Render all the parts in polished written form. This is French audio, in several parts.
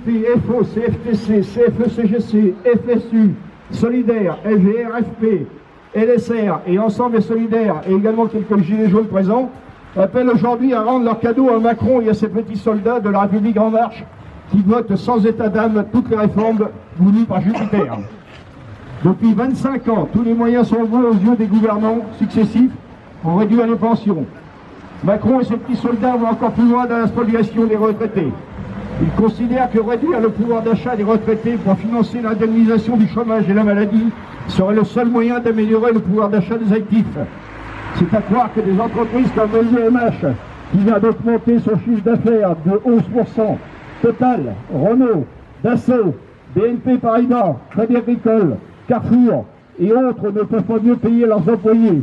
CGT, FO, CFTC, CFE-CGC, FSU, Solidaire, LGR, FP, LSR et Ensemble et Solidaire, et également quelques gilets jaunes présents, appellent aujourd'hui à rendre leur cadeau à Macron et à ses petits soldats de la République en marche qui votent sans état d'âme toutes les réformes voulues par Jupiter. Depuis 25 ans, tous les moyens sont bons aux yeux des gouvernants successifs pour réduire les pensions. Macron et ses petits soldats vont encore plus loin dans la spoliation des retraités. Ils considèrent que réduire le pouvoir d'achat des retraités pour financer l'indemnisation du chômage et la maladie serait le seul moyen d'améliorer le pouvoir d'achat des actifs. C'est à croire que des entreprises comme LVMH, qui vient d'augmenter son chiffre d'affaires de 11%, Total, Renault, Dassault, BNP Paribas, Crédit Agricole, Carrefour et autres ne peuvent pas mieux payer leurs employés.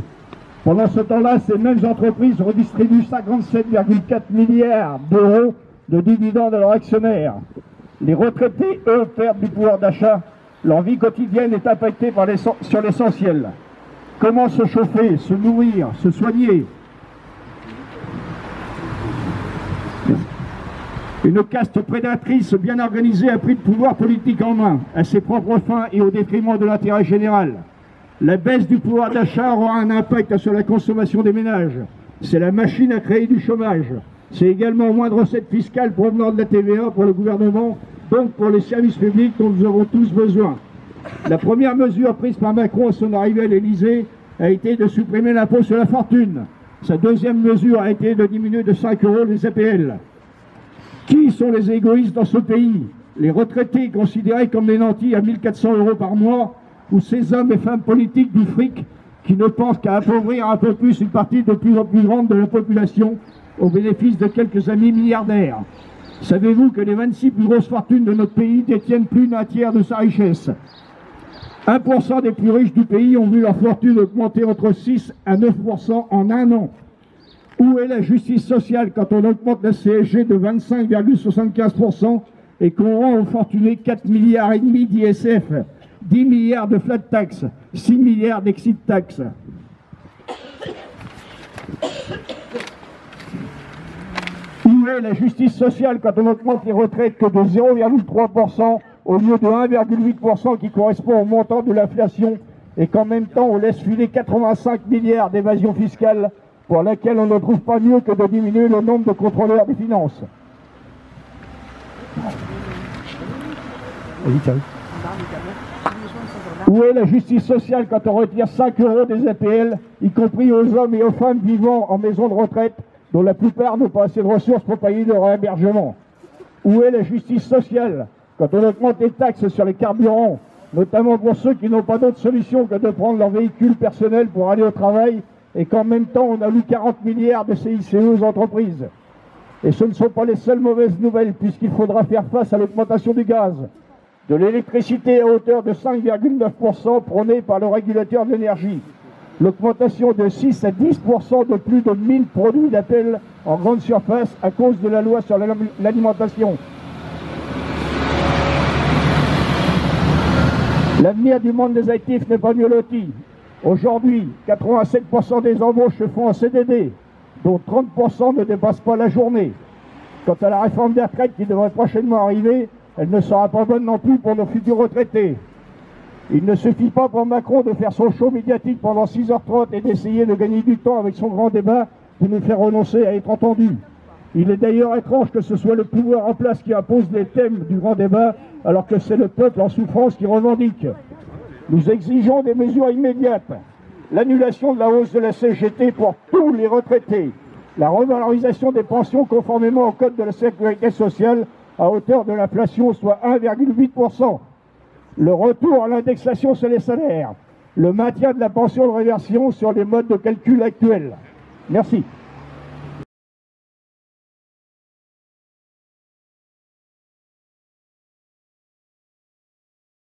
Pendant ce temps-là, ces mêmes entreprises redistribuent 57,4 milliards d'euros de dividendes à leurs actionnaires. Les retraités, eux, perdent du pouvoir d'achat. Leur vie quotidienne est impactée sur l'essentiel. Comment se chauffer, se nourrir, se soigner? Une caste prédatrice bien organisée a pris le pouvoir politique en main, à ses propres fins et au détriment de l'intérêt général. La baisse du pouvoir d'achat aura un impact sur la consommation des ménages. C'est la machine à créer du chômage. C'est également moins de recettes fiscales provenant de la TVA pour le gouvernement, donc pour les services publics dont nous avons tous besoin. La première mesure prise par Macron à son arrivée à l'Élysée a été de supprimer l'impôt sur la fortune. Sa deuxième mesure a été de diminuer de 5 € les APL. Qui sont les égoïstes dans ce pays? Les retraités considérés comme des nantis à 1 400 € par mois, ou ces hommes et femmes politiques du fric qui ne pensent qu'à appauvrir un peu plus une partie de plus en plus grande de la population au bénéfice de quelques amis milliardaires? Savez-vous que les 26 plus grosses fortunes de notre pays détiennent plus d'un tiers de sa richesse? 1% des plus riches du pays ont vu leur fortune augmenter entre 6 à 9% en un an. Où est la justice sociale quand on augmente la CSG de 25,75% et qu'on rend aux fortunés 4,5 milliards d'ISF, 10 milliards de flat tax, 6 milliards d'exit tax? Où est la justice sociale quand on augmente les retraites que de 0,3% au lieu de 1,8% qui correspond au montant de l'inflation et qu'en même temps on laisse filer 85 milliards d'évasion fiscale pour laquelle on ne trouve pas mieux que de diminuer le nombre de contrôleurs des finances? Où est la justice sociale quand on retire 5 € des APL, y compris aux hommes et aux femmes vivant en maison de retraite, dont la plupart n'ont pas assez de ressources pour payer leur hébergement? Où est la justice sociale quand on augmente les taxes sur les carburants, notamment pour ceux qui n'ont pas d'autre solution que de prendre leur véhicule personnel pour aller au travail, et qu'en même temps on alloue 40 milliards de CICE aux entreprises? Et ce ne sont pas les seules mauvaises nouvelles, puisqu'il faudra faire face à l'augmentation du gaz, de l'électricité à hauteur de 5,9% prônée par le régulateur de l'énergie, l'augmentation de 6 à 10% de plus de 1000 produits d'appel en grande surface à cause de la loi sur l'alimentation. L'avenir du monde des actifs n'est pas mieux loti. Aujourd'hui, 87% des embauches se font en CDD, dont 30% ne dépassent pas la journée. Quant à la réforme des retraites qui devrait prochainement arriver, elle ne sera pas bonne non plus pour nos futurs retraités. Il ne suffit pas pour Macron de faire son show médiatique pendant 6h30 et d'essayer de gagner du temps avec son grand débat pour nous faire renoncer à être entendus. Il est d'ailleurs étrange que ce soit le pouvoir en place qui impose les thèmes du grand débat, alors que c'est le peuple en souffrance qui revendique. Nous exigeons des mesures immédiates. L'annulation de la hausse de la CGT pour tous les retraités. La revalorisation des pensions conformément au code de la sécurité sociale à hauteur de l'inflation, soit 1,8%. Le retour à l'indexation sur les salaires. Le maintien de la pension de réversion sur les modes de calcul actuels. Merci.